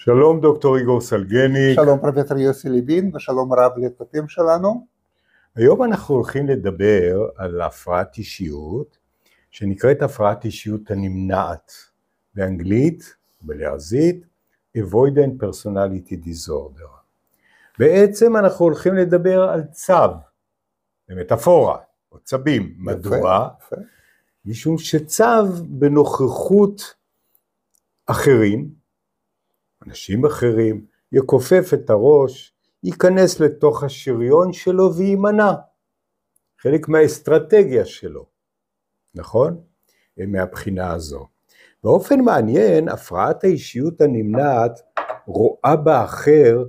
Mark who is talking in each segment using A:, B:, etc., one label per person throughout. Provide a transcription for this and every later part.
A: שלום דוקטור איגור סלגניק.
B: שלום פרופסור יוסי ליבין ושלום רב לצופים שלנו.
A: היום אנחנו הולכים לדבר על הפרעת אישיות שנקראת הפרעת אישיות הנמנעת, באנגלית, בלועזית, Avoidant Personality Disorder. בעצם אנחנו הולכים לדבר על צב, במטאפורה, או צבים. מדוע?
B: יפה.
A: משום שצב בנוכחות אחרים, אנשים אחרים, יכופף את הראש, ייכנס לתוך השריון שלו ויימנע. חלק מהאסטרטגיה שלו, נכון? מהבחינה הזו. באופן מעניין, הפרעת האישיות הנמנעת רואה באחר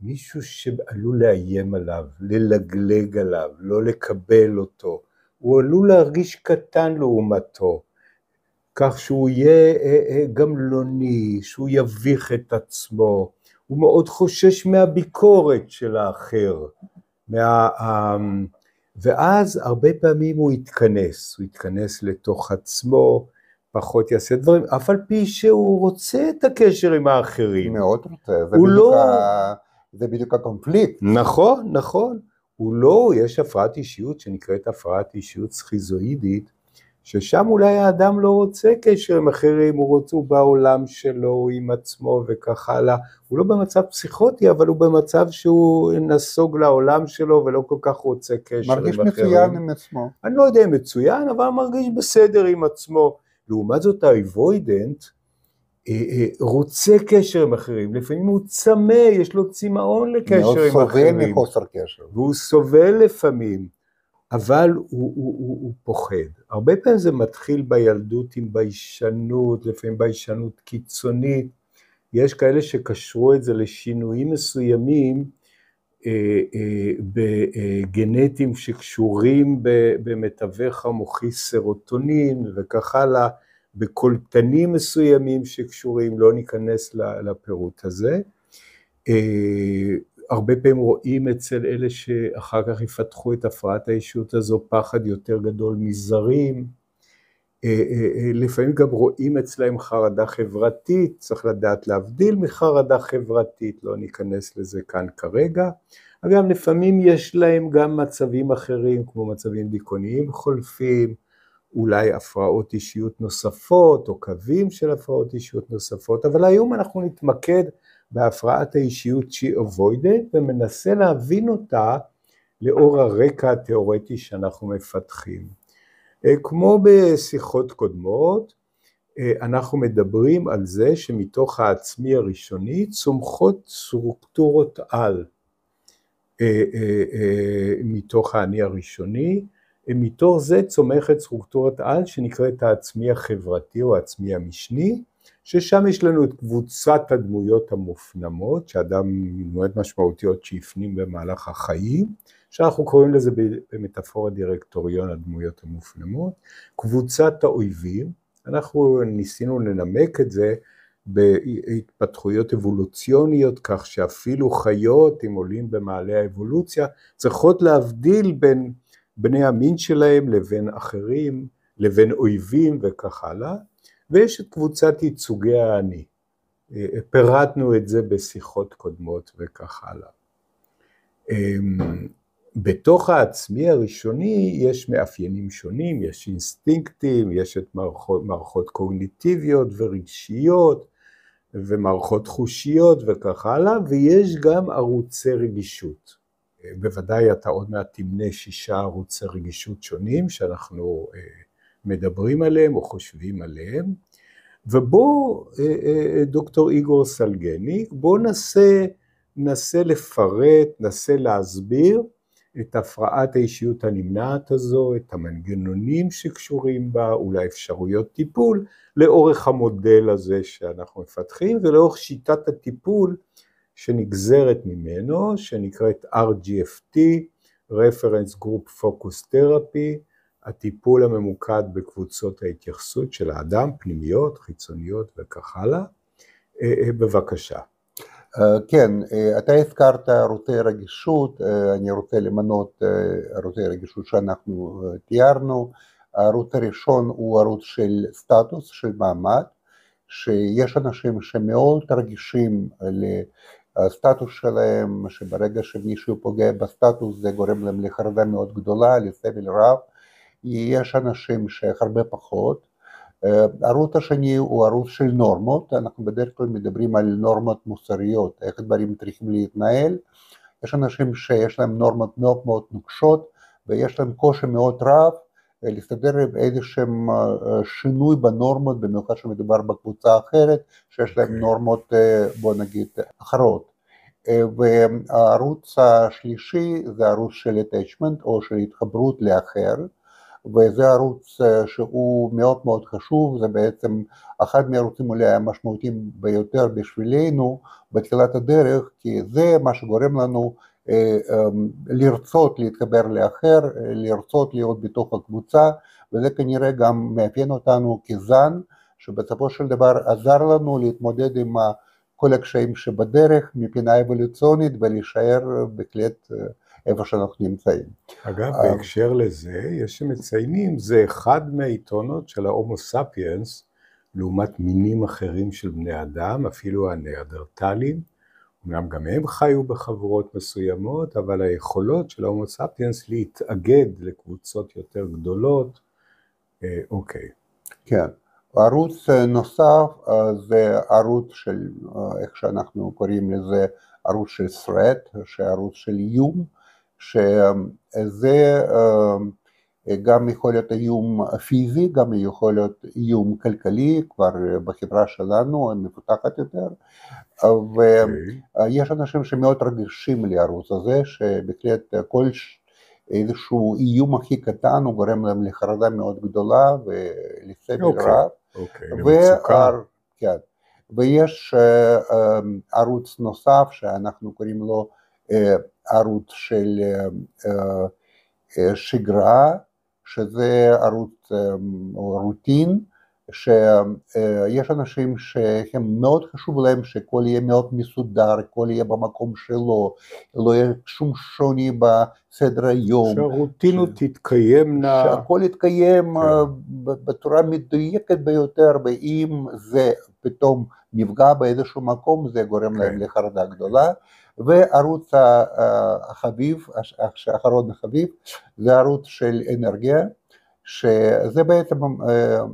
A: מישהו שעלול לאיים עליו, ללגלג עליו, לא לקבל אותו. הוא עלול להרגיש קטן לעומתו, כך שהוא יהיה גמלוני, שהוא יביך את עצמו, הוא מאוד חושש מהביקורת של האחר, ואז הרבה פעמים הוא יתכנס לתוך עצמו, פחות יעשה דברים, אף על פי שהוא רוצה את הקשר עם האחרים.
B: מאוד רוצה, זה בדיוק הקונפליקט.
A: נכון, יש הפרעת אישיות שנקראת הפרעת אישיות סכיזואידית, ששם אולי האדם לא רוצה קשר עם אחרים, הוא בעולם שלו, עם עצמו וכך הלאה, הוא לא במצב פסיכוטי, אבל הוא במצב שהוא נסוג לעולם שלו, ולא כל כך רוצה קשר עם אחרים.
B: מרגיש מצוין עם עצמו.
A: אני לא יודע אם מצוין, אבל מרגיש בסדר עם עצמו. לעומת זאת האבוידנט, רוצה קשר עם אחרים, לפעמים הוא צמא, יש לו צמאון לקשר עם אחרים.
B: מאוד סובל מחוסר קשר.
A: והוא סובל לפעמים. אבל הוא פוחד. הרבה פעמים זה מתחיל בילדות עם ביישנות, לפעמים ביישנות קיצונית. יש כאלה שקשרו את זה לשינויים מסוימים בגנטים שקשורים במתווך המוחי סרוטונין וכך הלאה, בקולטנים מסוימים שקשורים, לא ניכנס לפירוט הזה. הרבה פעמים רואים אצל אלה שאחר כך יפתחו את הפרעת האישיות הזו פחד יותר גדול מזרים, לפעמים גם רואים אצלהם חרדה חברתית, צריך לדעת להבדיל מחרדה חברתית, לא ניכנס לזה כאן כרגע, אבל לפעמים יש להם גם מצבים אחרים כמו מצבים דיכאוניים חולפים, אולי הפרעות אישיות נוספות או קווים של הפרעות אישיות נוספות, אבל היום אנחנו נתמקד בהפרעת האישיות שהיא אבוידנט, ומנסה להבין אותה לאור הרקע התיאורטי שאנחנו מפתחים. כמו בשיחות קודמות, אנחנו מדברים על זה שמתוך העצמי הראשוני צומחות סטרוקטורות על, מתוך האני הראשוני, מתוך זה צומחת סטרוקטורת על שנקראת העצמי החברתי או העצמי המשני, ששם יש לנו את קבוצת הדמויות המופנמות, שאדם דמויות משמעותיות שיפנים במהלך החיים, שאנחנו קוראים לזה במטאפורה דירקטוריון הדמויות המופנמות, קבוצת האויבים, אנחנו ניסינו לנמק את זה בהתפתחויות אבולוציוניות, כך שאפילו חיות, אם עולים במעלה האבולוציה, צריכות להבדיל בין בני המין שלהם לבין אחרים, לבין אויבים וכך הלאה, ויש את קבוצת ייצוגי האני, פירטנו את זה בשיחות קודמות וכך הלאה. בתוך העצמי הראשוני יש מאפיינים שונים, יש אינסטינקטים, יש את מערכות קוגניטיביות ורגשיות, ומערכות חושיות וכך הלאה, ויש גם ערוצי רגישות. בוודאי אתה עוד מעט תמנה 6 ערוצי רגישות שונים שאנחנו מדברים עליהם או חושבים עליהם, ובוא דוקטור איגור סלגניק, בוא ננסה לפרט, ננסה להסביר את הפרעת האישיות הנמנעת הזו, את המנגנונים שקשורים בה, אולי אפשרויות טיפול, לאורך המודל הזה שאנחנו מפתחים, ולאורך שיטת הטיפול שנגזרת ממנו, שנקראת RGFT, Reference Group Focus Therapy, הטיפול הממוקד בקבוצות ההתייחסות של האדם, פנימיות, חיצוניות וכך הלאה. בבקשה.
B: כן, אתה הזכרת ערוצי רגישות, אני רוצה למנות ערוצי רגישות שאנחנו תיארנו. הערוץ הראשון הוא ערוץ של סטטוס, של מעמד, שיש אנשים שמאוד רגישים לסטטוס שלהם, שברגע שמישהו פוגע בסטטוס זה גורם להם לחרדה מאוד גדולה, לסבל רב. יש אנשים שהרבה פחות. הערוץ השני הוא ערוץ של נורמות, אנחנו בדרך כלל מדברים על נורמות מוסריות, איך דברים צריכים להתנהל. יש אנשים שיש להם נורמות מאוד מאוד נוקשות, ויש להם קושי מאוד רב להסתדר עם איזשהם שינוי בנורמות, במיוחד שמדובר בקבוצה אחרת, שיש להם נורמות, בוא נגיד, אחרות. והערוץ השלישי זה ערוץ של attachment או של התחברות לאחר, וזה ערוץ שהוא מאוד מאוד חשוב, זה בעצם אחד מהערוצים אולי המשמעותיים ביותר בשבילנו בתחילת הדרך, כי זה מה שגורם לנו לרצות להתחבר לאחר, לרצות להיות בתוך הקבוצה, וזה כנראה גם מאפיין אותנו כזן, שבסופו של דבר עזר לנו להתמודד עם כל הקשיים שבדרך מבחינה אבולוציונית ולהישאר בהחלט איפה שאנחנו נמצאים.
A: אגב, בהקשר לזה, יש שמציינים, זה אחד מהיתרונות של ההומו ספיאנס, לעומת מינים אחרים של בני אדם, אפילו הניאנדרטלים, גם הם חיו בחבורות מסוימות, אבל היכולות של ההומו ספיאנס להתאגד לקבוצות יותר גדולות, אוקיי.
B: כן, ערוץ נוסף זה ערוץ של, איך שאנחנו קוראים לזה, ערוץ של threat, שערוץ של איום, שזה גם יכול להיות איום פיזי, גם יכול להיות איום כלכלי, כבר בחברה שלנו, מפותחת יותר, ויש אנשים שמאוד רגישים לערוץ הזה, שבהחלט כל איזשהו איום הכי קטן, הוא גורם להם לחרדה מאוד גדולה ולסבל רב. כן. ויש ערוץ נוסף שאנחנו קוראים לו ערוץ של שגרה, שזה ערוץ או רוטין, שיש אנשים שהם מאוד חשוב להם שהכל יהיה מאוד מסודר, הכל יהיה במקום שלו, לא יהיה שום שוני בסדר היום.
A: שהרוטינות תתקיימנה.
B: שהכל יתקיים בצורה מדויקת ביותר, ואם זה פתאום נפגע באיזשהו מקום, זה גורם להם לחרדה גדולה. וערוץ החביב, האחרון החביב, זה ערוץ של אנרגיה, שזה בעצם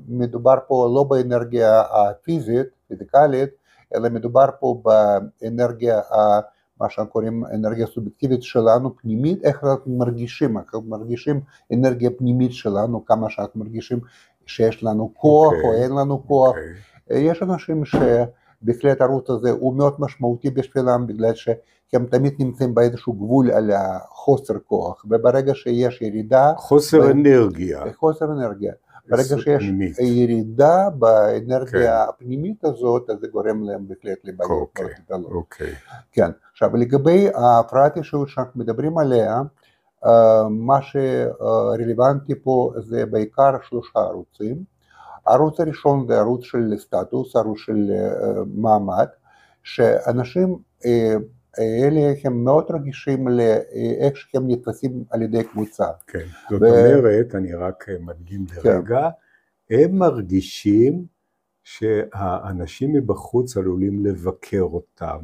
B: מדובר פה לא באנרגיה הפיזית, פיזיקלית, אלא מדובר פה באנרגיה, מה שאנחנו קוראים אנרגיה סובייקטיבית שלנו, פנימית, איך אנחנו מרגישים אנרגיה פנימית שלנו, כמה שאנחנו מרגישים שיש לנו כוח או אין לנו כוח. יש אנשים שבהחלט הערוץ הזה הוא מאוד משמעותי בשבילם, בגלל שהם תמיד נמצאים באיזשהו גבול על החוסר כוח, וברגע שיש ירידה...
A: חוסר אנרגיה.
B: ברגע שיש ירידה באנרגיה הפנימית הזאת, אז זה גורם להם בהחלט לבעיות מאוד גדולות. כן, עכשיו לגבי ההפרעת אישיות שאנחנו מדברים עליה, מה שרלוונטי פה זה בעיקר 3 ערוצים. הערוץ הראשון זה ערוץ של סטטוס, ערוץ של מעמד, שאנשים אלה הם מאוד רגישים לאיך שהם נתפסים על ידי קבוצה.
A: כן, זאת אומרת, אני רק מדגים לרגע, הם מרגישים שהאנשים מבחוץ עלולים לבקר אותם.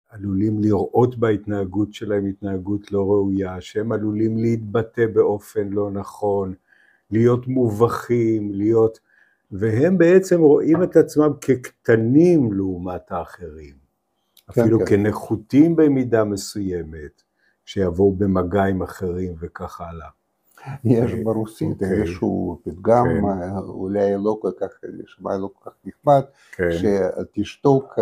A: עלולים לראות בהתנהגות שלהם התנהגות לא ראויה, שהם עלולים להתבטא באופן לא נכון, להיות מובכים, והם בעצם רואים את עצמם כקטנים לעומת האחרים, אפילו כנחותים במידה מסוימת, שיבואו במגע עם אחרים וכך הלאה.
B: יש ברוסית איזשהו פתגם, אולי לא כל כך, שמע לא כל כך נחמד, שתשתוק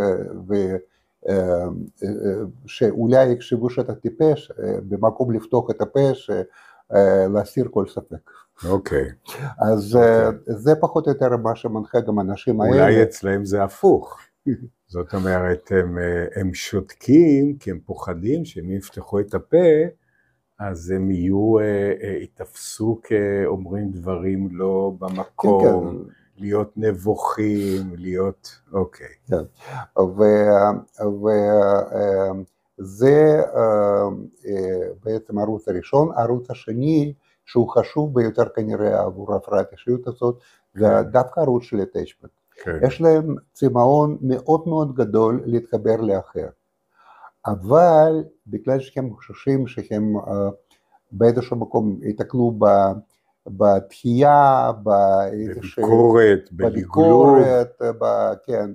B: שאולי יקשבו שאתה טיפש, במקום לפתוח את הפה, להסיר כל ספק.
A: אוקיי.
B: אז זה פחות או יותר מה שמנחה גם אנשים האלה.
A: אולי אצלהם זה הפוך. זאת אומרת, הם שותקים כי הם פוחדים שהם יפתחו את הפה, אז הם יתפסו כאומרים דברים לא במקום, להיות נבוכים, אוקיי.
B: כן, וזה בעצם הערוץ הראשון. הערוץ השני שהוא חשוב ביותר כנראה עבור הפרעת האישיות הזאת, זה דווקא ערוץ של attachment. יש להם צמאון מאוד מאוד גדול להתחבר לאחר. אבל בגלל שהם חוששים שהם באיזשהו מקום יתקלו בתחייה, בביקורת, כן,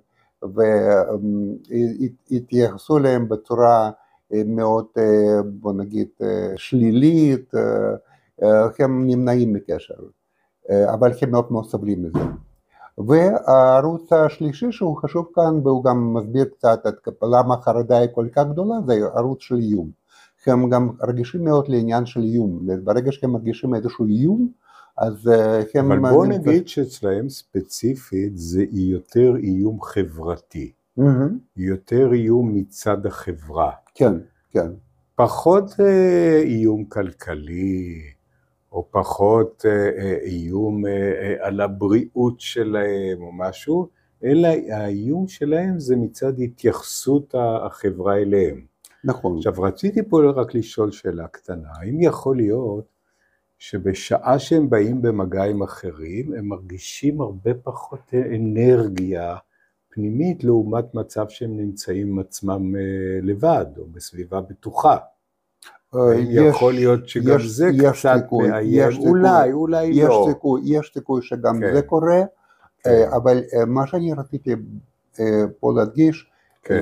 B: והתייחסו להם בצורה מאוד, בוא נגיד, שלילית, הם נמנעים מקשר, אבל הם מאוד מאוד סובלים מזה. והערוץ השלישי שהוא חשוב כאן, והוא גם מסביר קצת למה החרדה היא כל כך גדולה, זה ערוץ של איום. הם גם רגישים מאוד לעניין של איום, ברגע שהם מרגישים איזשהו איום, אז הם...
A: אבל בוא נגיד שאצלהם ספציפית זה יותר איום חברתי, יותר איום מצד החברה.
B: כן, כן.
A: פחות איום כלכלי, או פחות איום על הבריאות שלהם או משהו, אלא האיום שלהם זה מצד התייחסות החברה אליהם.
B: נכון.
A: עכשיו רציתי פה רק לשאול שאלה קטנה, האם יכול להיות שבשעה שהם באים במגע עם אחרים, הם מרגישים הרבה פחות אנרגיה פנימית, לעומת מצב שהם נמצאים עם עצמם לבד, או בסביבה בטוחה? יכול להיות שגם זה קצת מאיים, אולי לא.
B: יש סיכוי שגם זה קורה, אבל מה שאני רציתי פה להדגיש,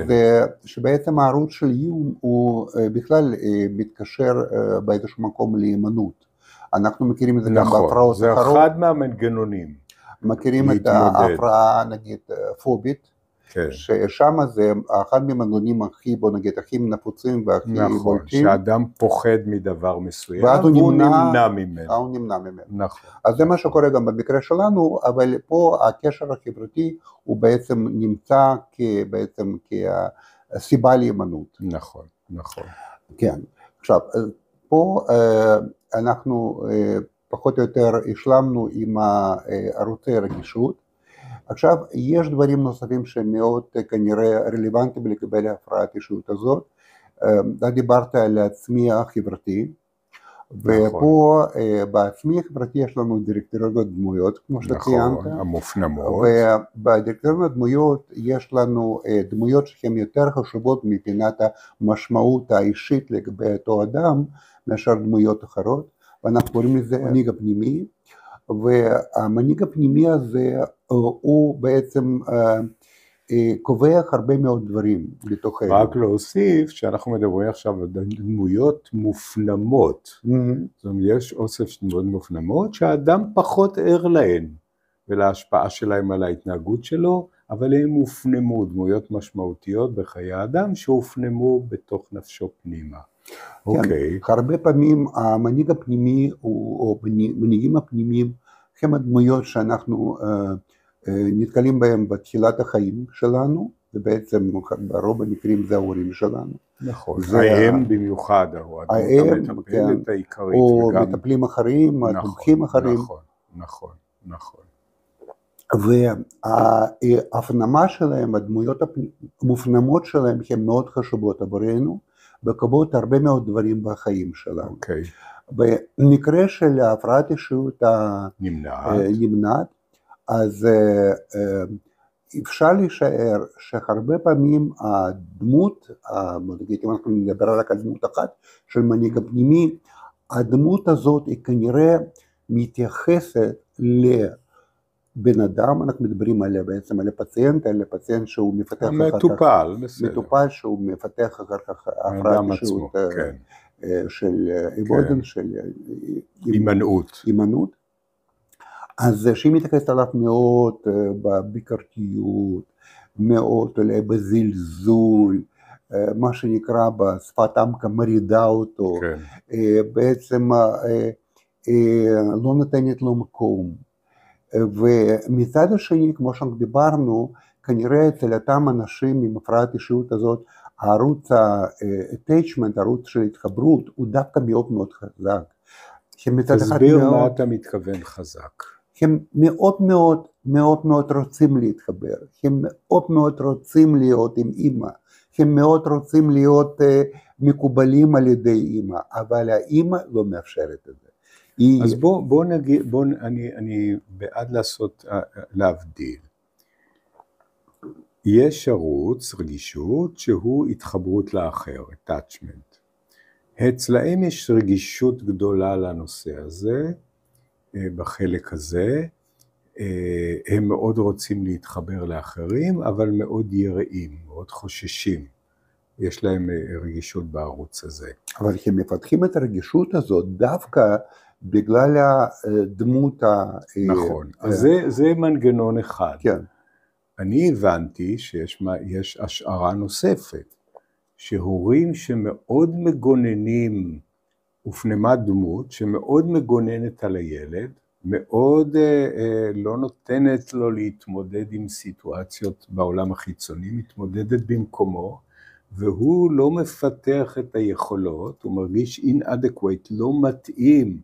B: זה שבעצם הערוץ של איום הוא בכלל מתקשר באיזשהו מקום להימנעות. אנחנו מכירים את זה גם בהפרעות אחרות.
A: זה אחד מהמנגנונים.
B: מכירים את ההפרעה נגיד פובית, ששם זה אחד מהמנגנונים הכי, בוא נגיד, הכי נפוצים והכי בולטים.
A: שאדם פוחד מדבר מסוים, והוא נמנע ממנו.
B: הוא נמנע ממנו.
A: נכון.
B: אז זה מה שקורה גם במקרה שלנו, אבל פה הקשר החברתי הוא בעצם נמצא בעצם כסיבה להימנעות.
A: נכון, נכון.
B: כן. עכשיו, פה אנחנו פחות או יותר השלמנו עם ערוצי רגישות. עכשיו, יש דברים נוספים שמאוד כנראה רלוונטיים לגבי ההפרעת האישיות הזאת. אתה דיברת על העצמי החברתי, ופה בעצמי החברתי יש לנו דירקטוריון דמויות, כמו שאתה ציינת.
A: נכון, המופנמות.
B: ובדירקטוריון הדמויות יש לנו דמויות שהן יותר חשובות מבחינת המשמעות האישית לגבי אותו אדם, מאשר דמויות אחרות, ואנחנו קוראים לזה המנהיג הפנימי. והמנהיג הפנימי הזה הוא בעצם קובע הרבה מאוד דברים בתוכנו.
A: רק להוסיף שאנחנו מדברים עכשיו על דמויות מופנמות. זאת אומרת, יש אוסף של דמויות מופנמות שהאדם פחות ער להן ולהשפעה שלהם על ההתנהגות שלו, אבל הם הופנמו, דמויות משמעותיות בחיי האדם שהופנמו בתוך נפשו פנימה.
B: אוקיי. הרבה פעמים המנהיג הפנימי או מנהיגים הפנימיים הם הדמויות שאנחנו נתקלים בהם בתחילת החיים שלנו, ובעצם ברוב המקרים זה ההורים שלנו.
A: נכון, האם במיוחד, המטפלת העיקרית.
B: או מטפלים אחרים, תומכים אחרים.
A: נכון, נכון.
B: וההפנמה שלהם, הדמויות המופנמות שלהם הן מאוד חשובות עבורנו, וקובעות הרבה מאוד דברים בחיים שלנו. במקרה של הפרעת אישיות הנמנעת, אז אפשר להישאר שהרבה פעמים הדמות, אם אנחנו נדבר רק על דמות אחת של מנהיג הפנימי, הדמות הזאת היא כנראה מתייחסת לבן אדם, אנחנו מדברים עליה בעצם על הפציינט שהוא מפתח מטופל שהוא מפתח אחר כך הפרעת אישיות של איבודן, של הימנעות. אז שהיא מתייחסת עליו מאוד בביקורתיות, מאוד אולי בזלזול, מה שנקרא בשפת עמקה מרידה אותו, בעצם לא נותנת לו מקום. ומצד השני, כמו שדיברנו, כנראה אצל אותם אנשים עם הפרעת האישיות הזאת, הערוץ ה-attachment, הערוץ של התחברות, הוא דווקא מאוד מאוד חזק.
A: תסביר מה אתה מתכוון חזק.
B: הם מאוד מאוד מאוד מאוד רוצים להתחבר, הם מאוד מאוד רוצים להיות עם אמא, הם מאוד רוצים להיות מקובלים על ידי אמא, אבל האמא לא מאפשרת את זה.
A: אז בוא נגיד, אני בעד להבדיל. יש ערוץ רגישות שהוא התחברות לאחר, attachment. אצלהם יש רגישות גדולה לנושא הזה, בחלק הזה, הם מאוד רוצים להתחבר לאחרים, אבל מאוד יראים, מאוד חוששים. יש להם רגישות בערוץ הזה.
B: אבל הם מפתחים את הרגישות הזאת דווקא בגלל הדמות
A: נכון, אז זה מנגנון אחד.
B: כן.
A: אני הבנתי שיש השערה נוספת, שהורים שמאוד מגוננים, הופנמה דמות שמאוד מגוננת על הילד, מאוד לא נותנת לו להתמודד עם סיטואציות בעולם החיצוני, מתמודדת במקומו, והוא לא מפתח את היכולות, הוא מרגיש inadequate, לא מתאים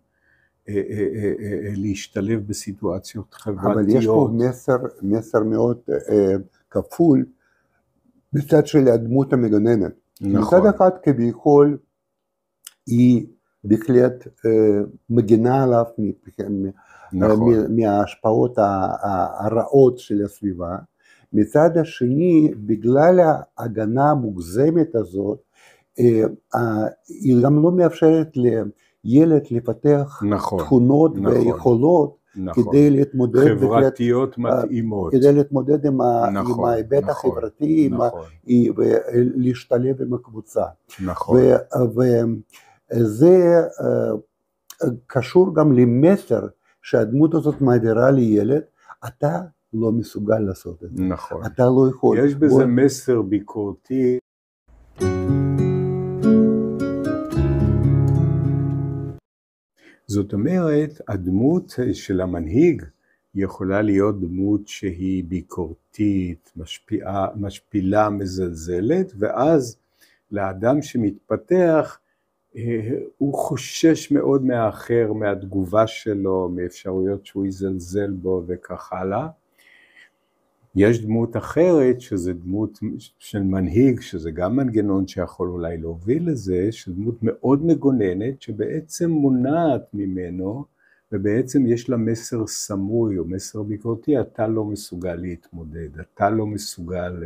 A: להשתלב בסיטואציות חברתיות.
B: אבל יש פה מסר מאוד כפול בצד של הדמות המגוננת.
A: נכון.
B: מצד אחד כביכול היא בהחלט מגינה עליו
A: נכון.
B: מההשפעות הרעות של הסביבה. מצד השני, בגלל ההגנה המוגזמת הזאת, היא גם לא מאפשרת לילד לפתח
A: נכון,
B: תכונות
A: נכון,
B: ויכולות
A: נכון.
B: כדי להתמודד
A: חברתיות מתאימות.
B: כדי להתמודד עם
A: נכון,
B: ההיבט
A: נכון,
B: החברתי,
A: נכון.
B: ולהשתלב עם הקבוצה.
A: נכון.
B: וזה קשור גם למסר שהדמות הזאת מעבירה לילד, אתה לא מסוגל לעשות את זה.
A: נכון.
B: אתה לא יכול.
A: יש בזה מסר ביקורתי. זאת אומרת, הדמות של המנהיג יכולה להיות דמות שהיא ביקורתית, משפילה, מזלזלת, ואז לאדם שמתפתח, הוא חושש מאוד מהאחר, מהתגובה שלו, מאפשרויות שהוא יזלזל בו וכך הלאה. יש דמות אחרת, שזה דמות של מנהיג, שזה גם מנגנון שיכול אולי להוביל לזה, שדמות מאוד מגוננת, שבעצם מונעת ממנו, ובעצם יש לה מסר סמוי או מסר ביקורתי, אתה לא מסוגל להתמודד, אתה לא מסוגל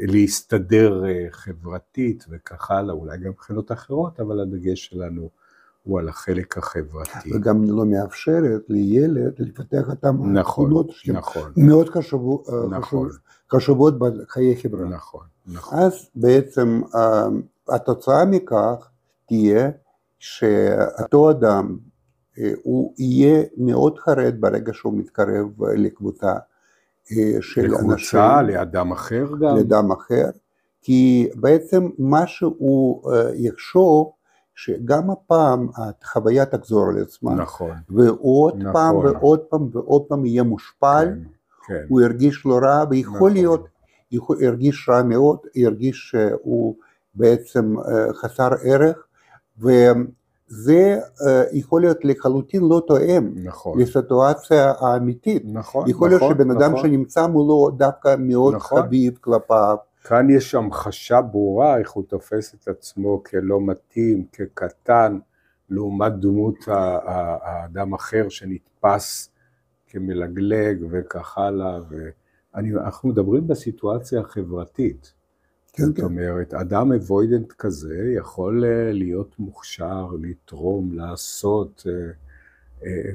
A: להסתדר חברתית וכך הלאה, אולי גם מבחינות אחרות, אבל הדגש שלנו הוא על החלק החברתי.
B: וגם לא מאפשרת לילד לפתח אותם תכונות
A: נכון.
B: מאוד
A: נכון.
B: חשובות בחיי חברה.
A: נכון, נכון.
B: אז בעצם התוצאה מכך תהיה שאותו אדם הוא יהיה מאוד חרד ברגע שהוא מתקרב לקבוצה של אנשים.
A: לקבוצה, לאדם אחר גם.
B: לאדם אחר, כי בעצם מה שהוא יחשוב, שגם הפעם החוויה תחזור על עצמה,
A: נכון,
B: ועוד
A: נכון.
B: פעם ועוד פעם ועוד פעם יהיה מושפל,
A: כן, כן.
B: הוא ירגיש לא רע, ויכול
A: נכון.
B: להיות, ירגיש רע מאוד, ירגיש שהוא בעצם חסר ערך, וזה יכול להיות לחלוטין לא תואם
A: נכון.
B: לסיטואציה האמיתית.
A: נכון,
B: יכול להיות
A: נכון,
B: שבן אדם
A: נכון.
B: שנמצא מולו דווקא מאוד
A: נכון.
B: חביב כלפיו,
A: כאן יש המחשה ברורה איך הוא תופס את עצמו כלא מתאים, כקטן, לעומת דמות האדם אחר שנתפס כמלגלג וכך הלאה. אנחנו מדברים בסיטואציה החברתית.
B: כן,
A: זאת
B: כן.
A: אומרת, אדם אבוידנט כזה יכול להיות מוכשר, לתרום, לעשות,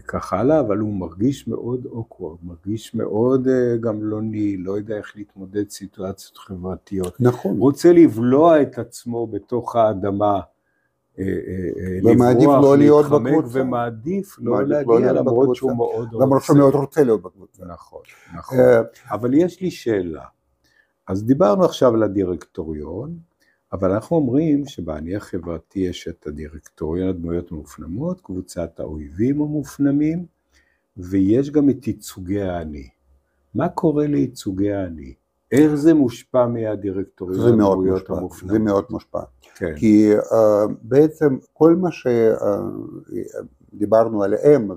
A: כך הלאה, אבל הוא מרגיש מאוד אוקוורד, מרגיש מאוד גם לא יודע איך להתמודד סיטואציות חברתיות.
B: נכון.
A: רוצה לבלוע את עצמו בתוך האדמה,
B: ומעדיף לא להיות
A: להתחמק,
B: בקבוצה.
A: ומעדיף לא
B: מעדיף לא
A: להגיע
B: להיות
A: למרות
B: בקבוצה.
A: שהוא מאוד
B: למרות שהוא מאוד רוצה להיות בקבוצה.
A: נכון, נכון. אבל יש לי שאלה. אז דיברנו עכשיו על הדירקטוריון, אבל אנחנו אומרים שבעני החברתי יש את הדירקטוריון, הדמויות המופנמות, קבוצת האויבים המופנמים, ויש גם את ייצוגי האני. מה קורה לייצוגי האני? איך זה מושפע מהדירקטוריון, הדמויות המופנמות?
B: זה מאוד מושפע.
A: כן.
B: כי בעצם כל מה שדיברנו עליהם,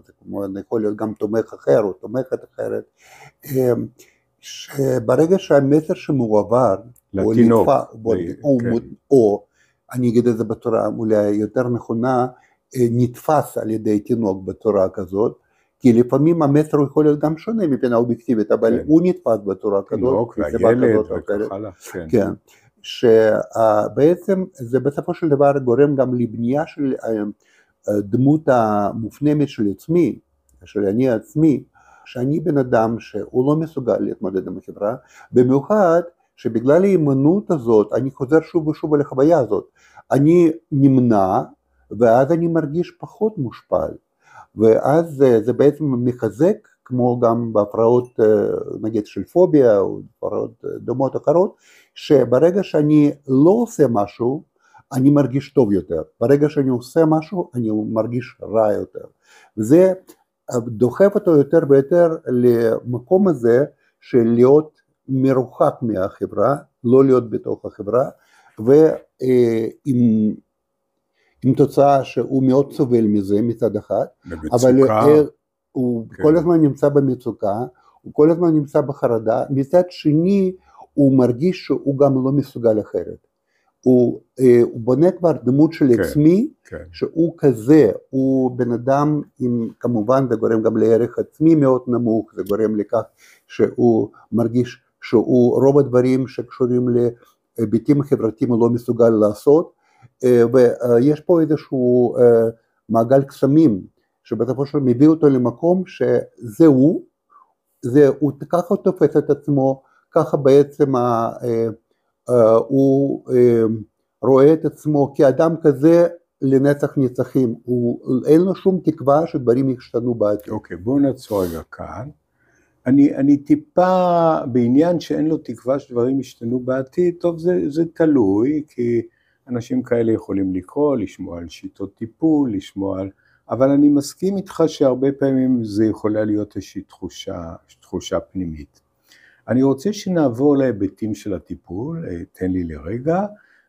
B: זה יכול להיות גם תומך אחר או תומכת אחרת, שברגע שהמסר שמועבר,
A: לתינוק,
B: או אני אגיד את זה בצורה אולי יותר נכונה, נתפס על ידי תינוק בצורה כזאת, כי לפעמים המסר יכול להיות גם שונה מבחינה אובייקטיבית, אבל הוא נתפס בצורה כזאת,
A: תינוק והילד וכך הלאה.
B: כן, שבעצם זה בסופו של דבר גורם גם לבנייה של דמות המופנמת של עצמי, של אני עצמי, שאני בן אדם שהוא לא מסוגל להתמודד עם החברה, במיוחד שבגלל ההימנעות הזאת, אני חוזר שוב ושוב על החוויה הזאת, אני נמנע, ואז אני מרגיש פחות מושפל, ואז זה בעצם מחזק, כמו גם בהפרעות נגיד של פוביה, או הפרעות דומות אחרות, שברגע שאני לא עושה משהו, אני מרגיש טוב יותר, ברגע שאני עושה משהו, אני מרגיש רע יותר, וזה דוחף אותו יותר ויותר למקום הזה, של להיות מרוחק מהחברה, לא להיות בתוך החברה, ועם תוצאה שהוא מאוד סובל מזה מצד אחד, אבל הוא כל הזמן נמצא במצוקה, הוא כל הזמן נמצא בחרדה, מצד שני הוא מרגיש שהוא גם לא מסוגל אחרת, הוא בונה כבר דמות של עצמי, שהוא כזה, הוא בן אדם, כמובן זה גורם גם לערך עצמי מאוד נמוך, זה גורם לכך שהוא מרגיש שהוא רוב הדברים שקשורים להיבטים חברתיים הוא לא מסוגל לעשות, ויש פה איזשהו מעגל קסמים, שבסופו של דבר מביא אותו למקום שזה הוא ככה תופס את עצמו, ככה בעצם הוא רואה את עצמו כאדם כזה לנצח נצחים, אין לו שום תקווה שדברים ישתנו בעתיד.
A: אוקיי, בואו נעצור רגע כאן. אני טיפה בעניין שאין לו תקווה שדברים ישתנו בעתיד, טוב זה תלוי, כי אנשים כאלה יכולים לקרוא, לשמוע על שיטות טיפול, אבל אני מסכים איתך שהרבה פעמים זה יכולה להיות איזושהי תחושה פנימית. אני רוצה שנעבור להיבטים של הטיפול, תן לי לרגע.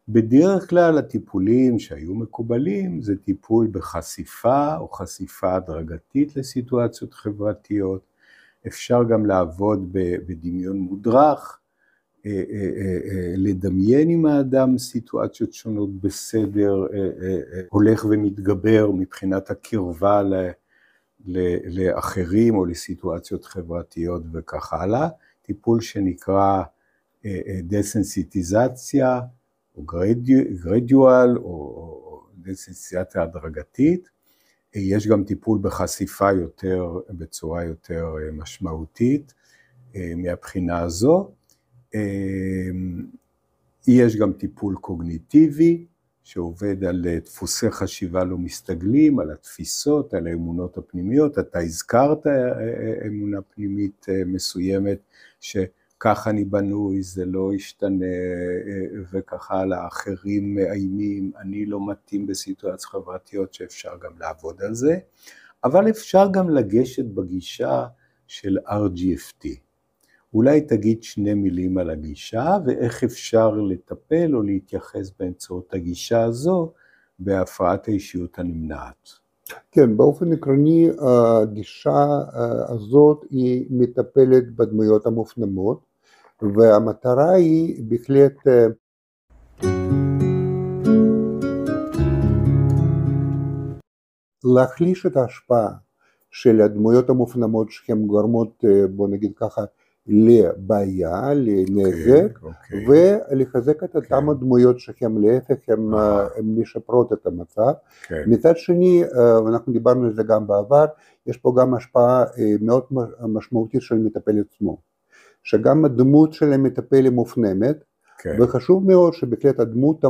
A: בדרך כלל הטיפולים שהיו מקובלים זה טיפול בחשיפה או חשיפה הדרגתית לסיטואציות חברתיות, אפשר גם לעבוד בדמיון מודרך, לדמיין עם האדם סיטואציות שונות בסדר, הולך ומתגבר מבחינת הקרבה לאחרים או לסיטואציות חברתיות וכך הלאה, טיפול שנקרא דסנסיטיזציה או גרדיואל או דסנסיטיזציה הדרגתית, יש גם טיפול בחשיפה בצורה יותר משמעותית מהבחינה הזו, יש גם טיפול קוגניטיבי שעובד על דפוסי חשיבה לא מסתגלים, על התפיסות, על האמונות הפנימיות, אתה הזכרת אמונה פנימית מסוימת שככה אני בנוי, זה לא ישתנה וככה לאחרים מאיימים, אני לא מתאים בסיטואציות חברתיות שאפשר גם לעבוד על זה, אבל אפשר גם לגשת בגישה של RGFT. אולי תגיד 2 מילים על הגישה ואיך אפשר לטפל או להתייחס באמצעות הגישה הזו בהפרעת האישיות הנמנעת.
B: כן, באופן עקרוני הגישה הזאת היא מטפלת בדמויות המופנמות, והמטרה היא בהחלט להחליש את ההשפעה של הדמויות המופנמות שהן גורמות, בוא נגיד ככה, לבעיה, לנזק, ולחזק את אותם הדמויות שהן להפך, הן משפרות את המצב. מצד שני, ואנחנו דיברנו על זה גם בעבר, יש פה גם השפעה מאוד משמעותית של מטפל עצמו, שגם הדמות של המטפל היא מופנמת, וחשוב מאוד שבכלל הדמות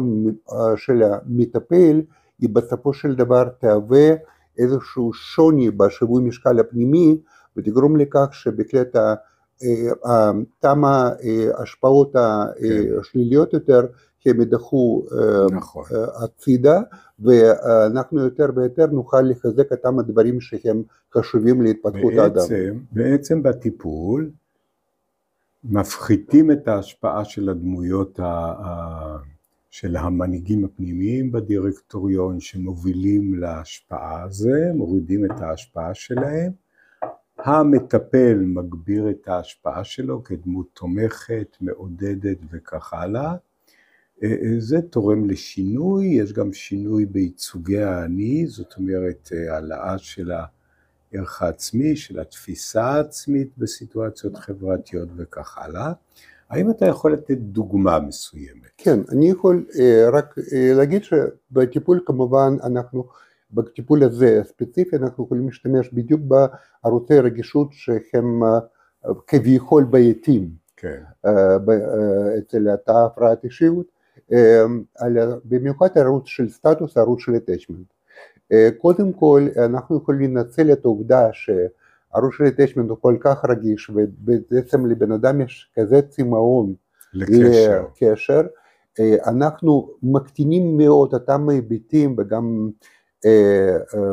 B: של המטפל היא בסופו של דבר תהווה איזשהו שוני בשיווי משקל הפנימי, ותגרום לכך שבכלל תמה ההשפעות השליליות יותר, הם ידחו הצידה, ואנחנו יותר ויותר נוכל לחזק אותם הדברים שהם חשובים להתפתחות האדם.
A: בעצם בטיפול מפחיתים את ההשפעה של הדמויות של המנהיגים הפנימיים בדירקטוריון שמובילים להשפעה הזה, מורידים את ההשפעה שלהם, המטפל מגביר את ההשפעה שלו כדמות תומכת, מעודדת וכך הלאה, זה תורם לשינוי, יש גם שינוי בייצוגי האני, זאת אומרת העלאה של הערך העצמי, של התפיסה העצמית בסיטואציות חברתיות וכך הלאה. האם אתה יכול לתת דוגמה מסוימת?
B: כן, אני יכול רק להגיד שבטיפול כמובן בטיפול הזה הספציפי אנחנו יכולים להשתמש בדיוק בערוצי רגישות שהם כביכול בעייתיים אצל התא הפרעת אישיות, במיוחד הערוץ של סטטוס, הערוץ של attachment. קודם כל אנחנו יכולים לנצל את העובדה שהערוץ של attachment הוא כל כך רגיש ובעצם לבן אדם יש כזה צמאון לקשר, אנחנו מקטינים מאוד אותם ההיבטים וגם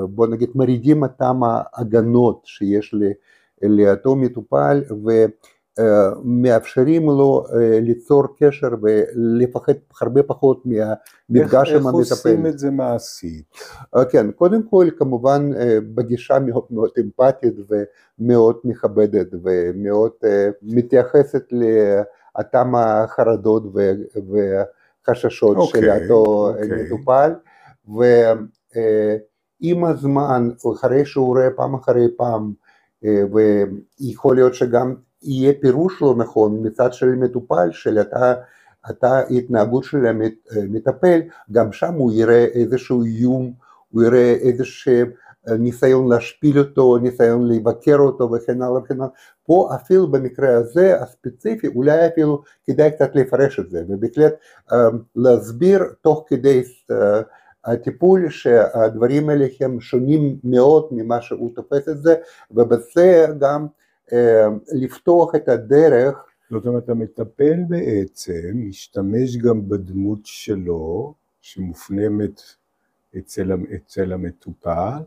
B: בוא נגיד מרידים אותם ההגנות שיש לאותו מטופל ומאפשרים לו ליצור קשר ולפחד הרבה פחות מהמפגש עם המטפל.
A: איך עושים את זה מעשית?
B: כן, קודם כל כמובן בגישה מאוד מאוד אמפתית ומאוד מכבדת ומאוד מתייחסת לאותם החרדות וחששות של אותו מטופל, ועם הזמן אחרי שהוא רואה פעם אחרי פעם ויכול להיות שגם יהיה פירוש לא נכון מצד של מטופל של אותה התנהגות של המטפל, גם שם הוא יראה איזשהו איום, הוא יראה איזשהו ניסיון להשפיל אותו, ניסיון לבקר אותו וכן הלאה וכן הלאה. פה אפילו במקרה הזה הספציפי אולי אפילו כדאי קצת לפרש את זה ובהחלט להסביר תוך כדי הטיפול שהדברים האלה הם שונים מאוד ממה שהוא תופס את זה, ובזה גם לפתוח את הדרך.
A: זאת אומרת, המטפל בעצם משתמש גם בדמות שלו שמופנמת אצל המטופל,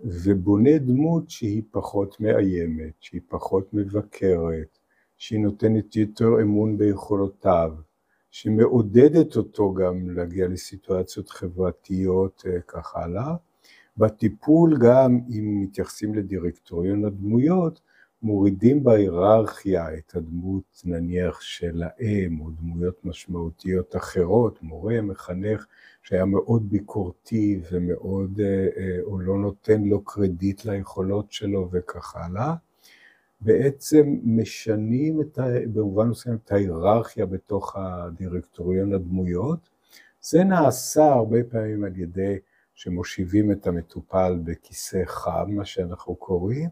A: ובונה דמות שהיא פחות מאיימת, שהיא פחות מבקרת, שהיא נותנת יותר אמון ביכולותיו, שמעודדת אותו גם להגיע לסיטואציות חברתיות כך הלאה. בטיפול גם אם מתייחסים לדירקטוריון הדמויות, מורידים בהיררכיה את הדמות נניח של האם או דמויות משמעותיות אחרות, מורה, מחנך שהיה מאוד ביקורתי ומאוד, או לא נותן לו קרדיט ליכולות שלו וכך הלאה. בעצם משנים במובן מסוים את ההיררכיה בתוך הדירקטוריון הדמויות. זה נעשה הרבה פעמים על ידי שמושיבים את המטופל בכיסא חם, מה שאנחנו קוראים,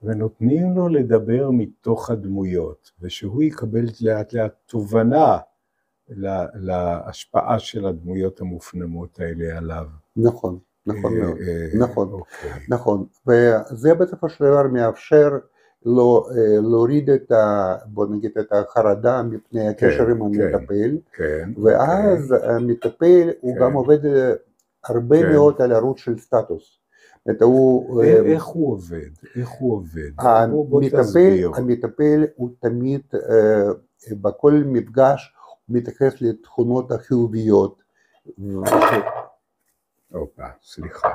A: ונותנים לו לדבר מתוך הדמויות, ושהוא יקבל לאט לאט תובנה להשפעה של הדמויות המופנמות האלה עליו.
B: נכון, נכון מאוד, נכון, נכון, וזה בסופו של דבר מאפשר לו להוריד בוא נגיד את החרדה מפני הקשר עם המטפל, ואז המטפל הוא גם עובד הרבה מאוד על ערוץ של סטטוס.
A: איך הוא עובד?
B: המטפל הוא תמיד בכל מפגש הוא מתייחס לתכונות החיוביות.
A: סליחה.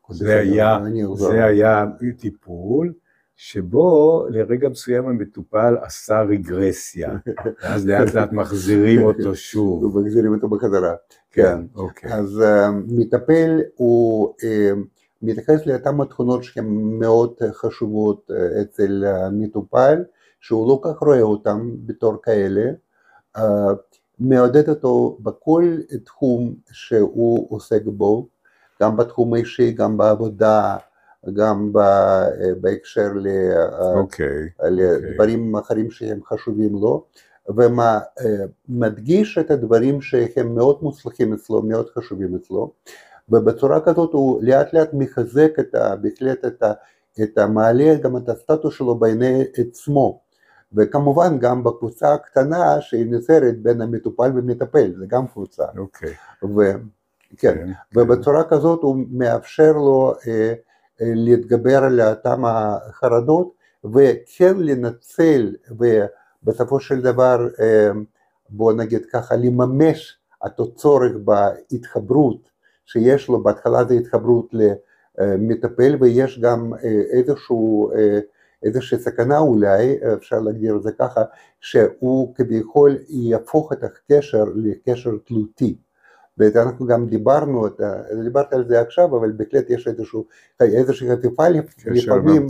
A: זה היה טיפול שבו לרגע מסוים המטופל עשה רגרסיה, אז לאט לאט מחזירים אותו שוב.
B: מחזירים אותו בחזרה, כן. אז מטפל הוא מתייחס לאותן התכונות שהן מאוד חשובות אצל המטופל, שהוא לא כך רואה אותן בתור כאלה, מעודד אותו בכל תחום שהוא עוסק בו, גם בתחום האישי, גם בעבודה, גם בהקשר לדברים אחרים שהם חשובים לו, ומדגיש את הדברים שהם מאוד מוצלחים אצלו, מאוד חשובים אצלו, ובצורה כזאת הוא לאט לאט מחזק בהחלט את המעלה גם את הסטטוס שלו בעיני עצמו, וכמובן גם בקבוצה הקטנה שהיא נוצרת בין המטופל ומטפל, זה גם קבוצה. ובצורה כזאת הוא מאפשר לו להתגבר על אותם החרדות, וכן לנצל, ובסופו של דבר, בוא נגיד ככה, לממש את הצורך בהתחברות שיש לו, בהתחלה זה התחברות למטפל, ויש גם איזושהי סכנה אולי, אפשר להגדיר את זה ככה, שהוא כביכול יהפוך את הקשר לקשר תלותי. ואנחנו גם דיברת על זה עכשיו, אבל בהחלט יש איזושהי חפיפה לפעמים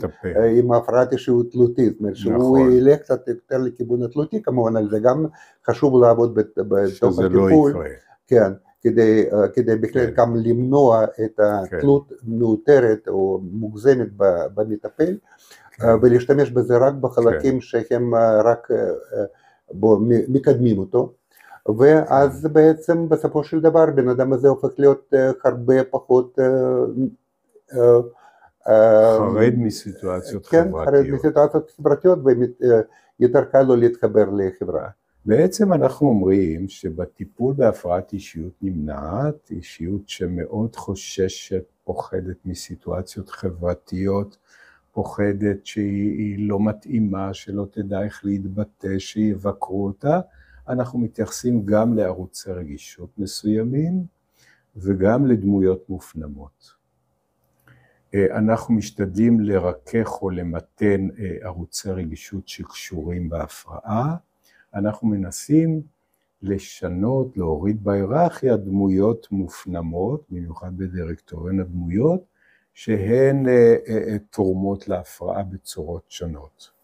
B: עם הפרעת אישיות תלותית, זאת אומרת שהוא ילך קצת יותר לכיוון התלותי כמובן, על זה גם חשוב לעבוד בתוך הטיפול, כן, כדי בהחלט גם למנוע את התלות מאותרת או מוגזמת במטפל, ולהשתמש בזה רק בחלקים שהם רק מקדמים אותו, ואז בעצם בסופו של דבר בן אדם הזה הופך להיות הרבה פחות
A: חרד מסיטואציות חברתיות.
B: חרד מסיטואציות חברתיות, ויותר קל לו להתחבר לחברה.
A: בעצם אנחנו אומרים שבטיפול בהפרעת אישיות נמנעת, אישיות שמאוד חוששת, פוחדת מסיטואציות חברתיות, פוחדת שהיא לא מתאימה, שלא תדע איך להתבטא, שיבקרו אותה, אנחנו מתייחסים גם לערוצי רגישות מסוימים וגם לדמויות מופנמות. אנחנו משתדלים לרכך או למתן ערוצי רגישות שקשורים בהפרעה, אנחנו מנסים לשנות, להוריד בהיררכיה דמויות מופנמות, במיוחד בדירקטוריון הדמויות, שהן תורמות להפרעה בצורות שונות.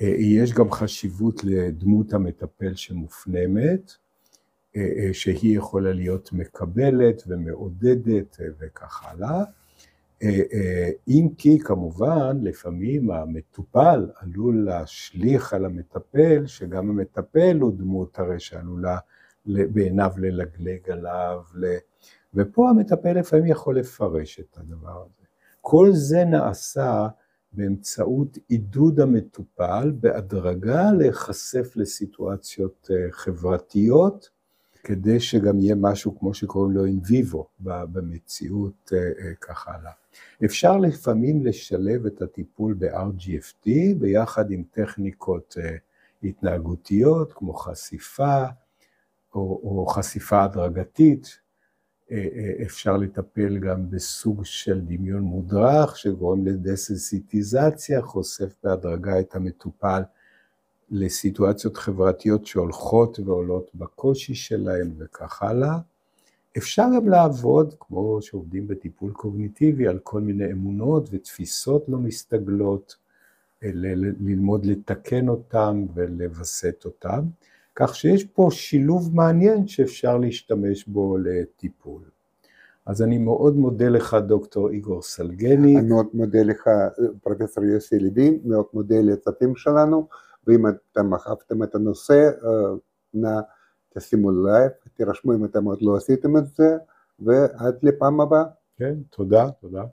A: יש גם חשיבות לדמות המטפל שמופנמת, שהיא יכולה להיות מקבלת ומעודדת וכך הלאה, אם כי כמובן לפעמים המטופל עלול להשליך על המטפל, שגם המטפל הוא דמות הרי שעלולה בעיניו ללגלג עליו, ופה המטפל לפעמים יכול לפרש את הדבר הזה. כל זה נעשה באמצעות עידוד המטופל בהדרגה להיחשף לסיטואציות חברתיות, כדי שגם יהיה משהו כמו שקוראים לו in vivo במציאות כך הלאה. אפשר לפעמים לשלב את הטיפול ב-RGFT ביחד עם טכניקות התנהגותיות כמו חשיפה או חשיפה הדרגתית. אפשר לטפל גם בסוג של דמיון מודרך שגורם לדסנסיטיזציה, חושף בהדרגה את המטופל לסיטואציות חברתיות שהולכות ועולות בקושי שלהם וכך הלאה. אפשר גם לעבוד, כמו שעובדים בטיפול קוגניטיבי, על כל מיני אמונות ותפיסות לא מסתגלות, ללמוד לתקן אותם ולבסט אותם, כך שיש פה שילוב מעניין שאפשר להשתמש בו לטיפול. אז אני מאוד מודה לך דוקטור איגור סלגני.
B: אני מאוד מודה לך פרופסור יוסי לוין, מאוד מודה לצפים שלנו, ואם אתם אהבתם את הנושא, נא תשימו לייק, תירשמו אם אתם עוד לא עשיתם את זה, ועד לפעם הבאה.
A: כן, תודה, תודה.